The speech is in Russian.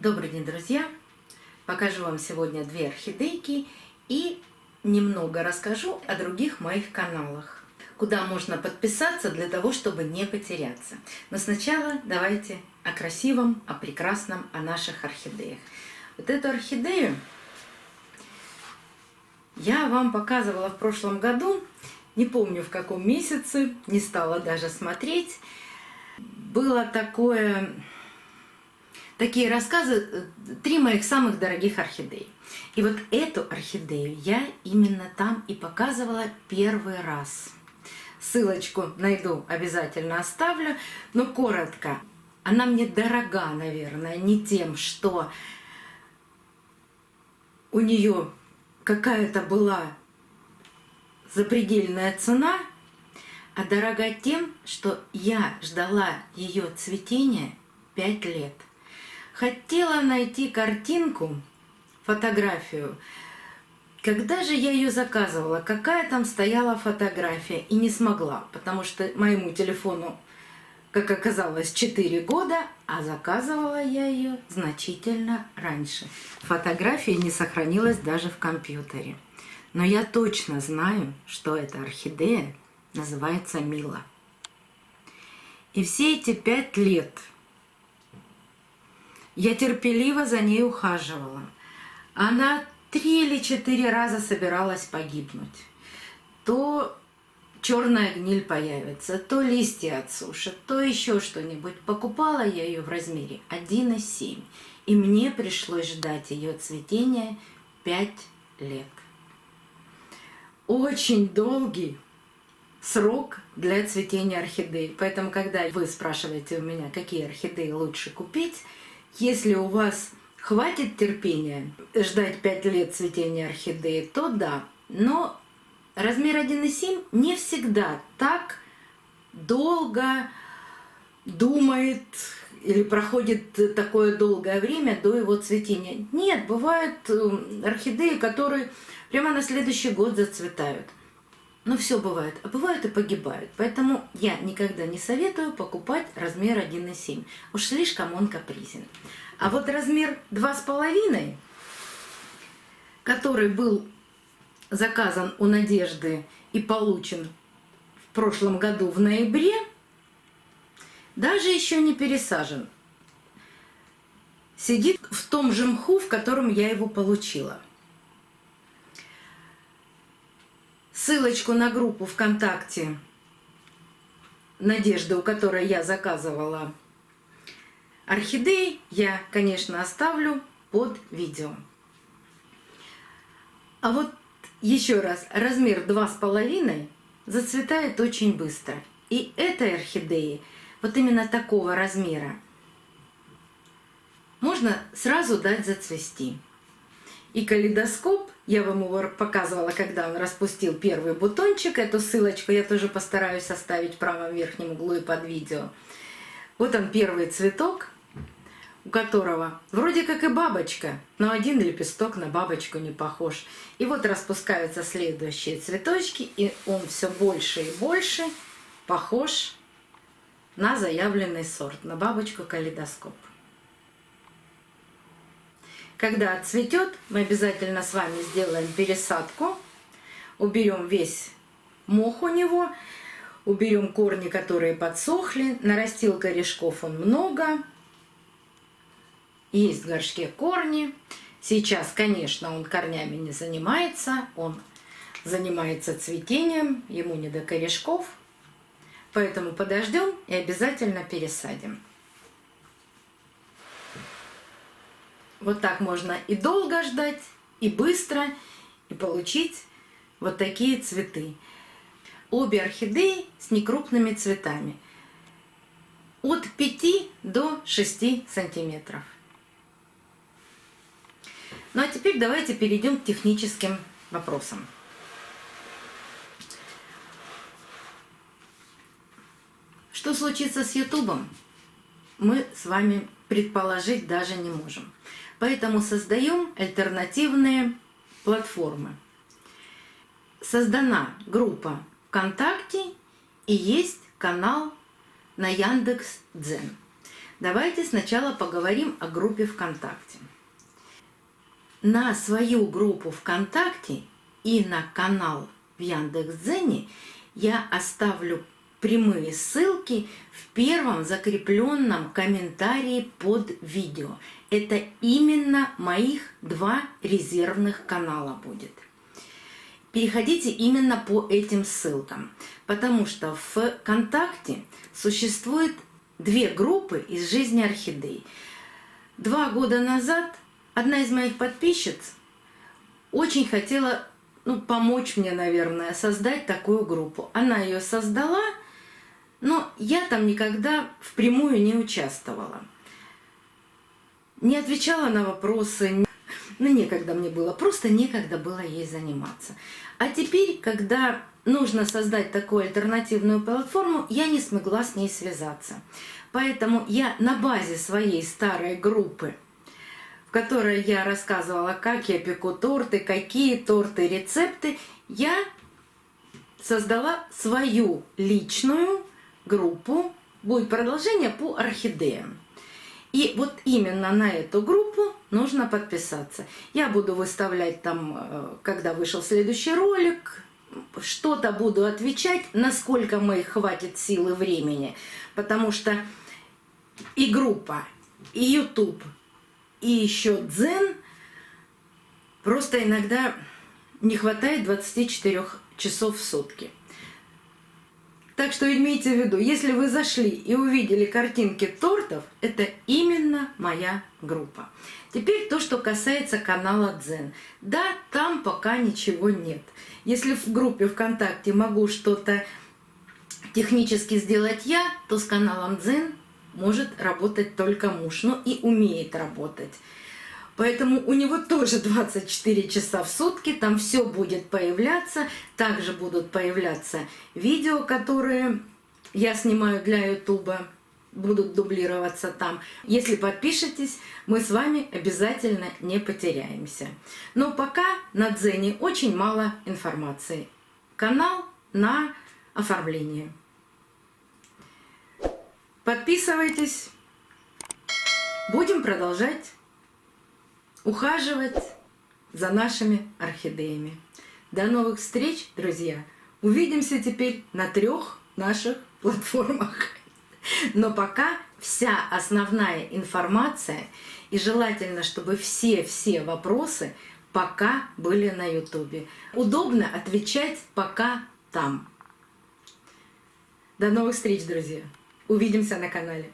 Добрый день, друзья! Покажу вам сегодня две орхидейки и немного расскажу о других моих каналах, куда можно подписаться для того, чтобы не потеряться. Но сначала давайте о красивом, о прекрасном, о наших орхидеях. Вот эту орхидею я вам показывала в прошлом году, не помню в каком месяце, не стала даже смотреть. Было такие рассказы, 3 моих самых дорогих орхидей. И вот эту орхидею я именно там и показывала первый раз. Ссылочку найду, обязательно оставлю, но коротко. Она мне дорога, наверное, не тем, что у нее какая-то была запредельная цена, а дорога тем, что я ждала ее цветения 5 лет. Хотела найти картинку, фотографию. Когда же я ее заказывала, какая там стояла фотография, и не смогла, потому что моему телефону, как оказалось, 4 года, а заказывала я ее значительно раньше. Фотография не сохранилась даже в компьютере. Но я точно знаю, что эта орхидея называется Мила. И все эти 5 лет я терпеливо за ней ухаживала. Она 3 или 4 раза собиралась погибнуть. То черная гниль появится, то листья отсушат, то еще что-нибудь. Покупала я ее в размере 1,7. И мне пришлось ждать ее цветения 5 лет. Очень долгий срок для цветения орхидей. Поэтому, когда вы спрашиваете у меня, какие орхидеи лучше купить, если у вас хватит терпения ждать 5 лет цветения орхидеи, то да. Но размер 1,7 не всегда так долго думает или проходит такое долгое время до его цветения. Нет, бывают орхидеи, которые прямо на следующий год зацветают. Но все бывает, а бывают и погибают. Поэтому я никогда не советую покупать размер 1,7. Уж слишком он капризен. А вот размер 2,5, который был заказан у Надежды и получен в прошлом году в ноябре, даже еще не пересажен. Сидит в том же мху, в котором я его получила. Ссылочку на группу ВКонтакте Надежды, у которой я заказывала орхидеи, я, конечно, оставлю под видео. А вот еще раз, размер 2,5 зацветает очень быстро. И этой орхидеи, вот именно такого размера, можно сразу дать зацвести. И калейдоскоп, я вам его показывала, когда он распустил первый бутончик. Эту ссылочку я тоже постараюсь оставить в правом верхнем углу и под видео. Вот он, первый цветок, у которого вроде как и бабочка, но один лепесток на бабочку не похож. И вот распускаются следующие цветочки, и он все больше и больше похож на заявленный сорт, на бабочку калейдоскоп. Когда отцветет, мы обязательно с вами сделаем пересадку, уберем весь мох у него, уберем корни, которые подсохли, нарастил корешков он много, есть в горшке корни. Сейчас, конечно, он корнями не занимается, он занимается цветением, ему не до корешков, поэтому подождем и обязательно пересадим. Вот так можно и долго ждать, и быстро, и получить вот такие цветы. Обе орхидеи с некрупными цветами. От 5 до 6 сантиметров. Ну а теперь давайте перейдем к техническим вопросам. Что случится с Ютубом, мы с вами предположить даже не можем. Поэтому создаем альтернативные платформы. Создана группа ВКонтакте и есть канал на Яндекс.Дзен. Давайте сначала поговорим о группе ВКонтакте. На свою группу ВКонтакте и на канал в Яндекс.Дзене я оставлю прямые ссылки в первом закрепленном комментарии под видео. Это именно моих 2 резервных канала будет. Переходите именно по этим ссылкам, потому что в ВКонтакте существует 2 группы из жизни орхидей. 2 года назад одна из моих подписчиц очень хотела помочь мне, наверное, создать такую группу. Она ее создала, но я там никогда впрямую не участвовала. Не отвечала на вопросы, некогда мне было, просто некогда было ей заниматься. А теперь, когда нужно создать такую альтернативную платформу, я не смогла с ней связаться. Поэтому я на базе своей старой группы, в которой я рассказывала, как я пеку торты, какие торты, рецепты, я создала свою личную группу, будет продолжение по орхидеям. И вот именно на эту группу нужно подписаться. Я буду выставлять там, когда вышел следующий ролик, что-то буду отвечать, насколько моих хватит сил и времени. Потому что и группа, и YouTube, и еще Дзен просто иногда не хватает 24 часов в сутки. Так что имейте в виду, если вы зашли и увидели картинки тортов, это именно моя группа. Теперь то, что касается канала Дзен. Да, там пока ничего нет. Если в группе ВКонтакте могу что-то технически сделать я, то с каналом Дзен может работать только муж, но и умеет работать. Поэтому у него тоже 24 часа в сутки, там все будет появляться. Также будут появляться видео, которые я снимаю для Ютуба, будут дублироваться там. Если подпишетесь, мы с вами обязательно не потеряемся. Но пока на Дзене очень мало информации. Канал на оформление. Подписывайтесь. Будем продолжать ухаживать за нашими орхидеями. До новых встреч, друзья! Увидимся теперь на 3 наших платформах. Но пока вся основная информация, и желательно, чтобы все вопросы пока были на YouTube. Удобно отвечать пока там. До новых встреч, друзья! Увидимся на канале.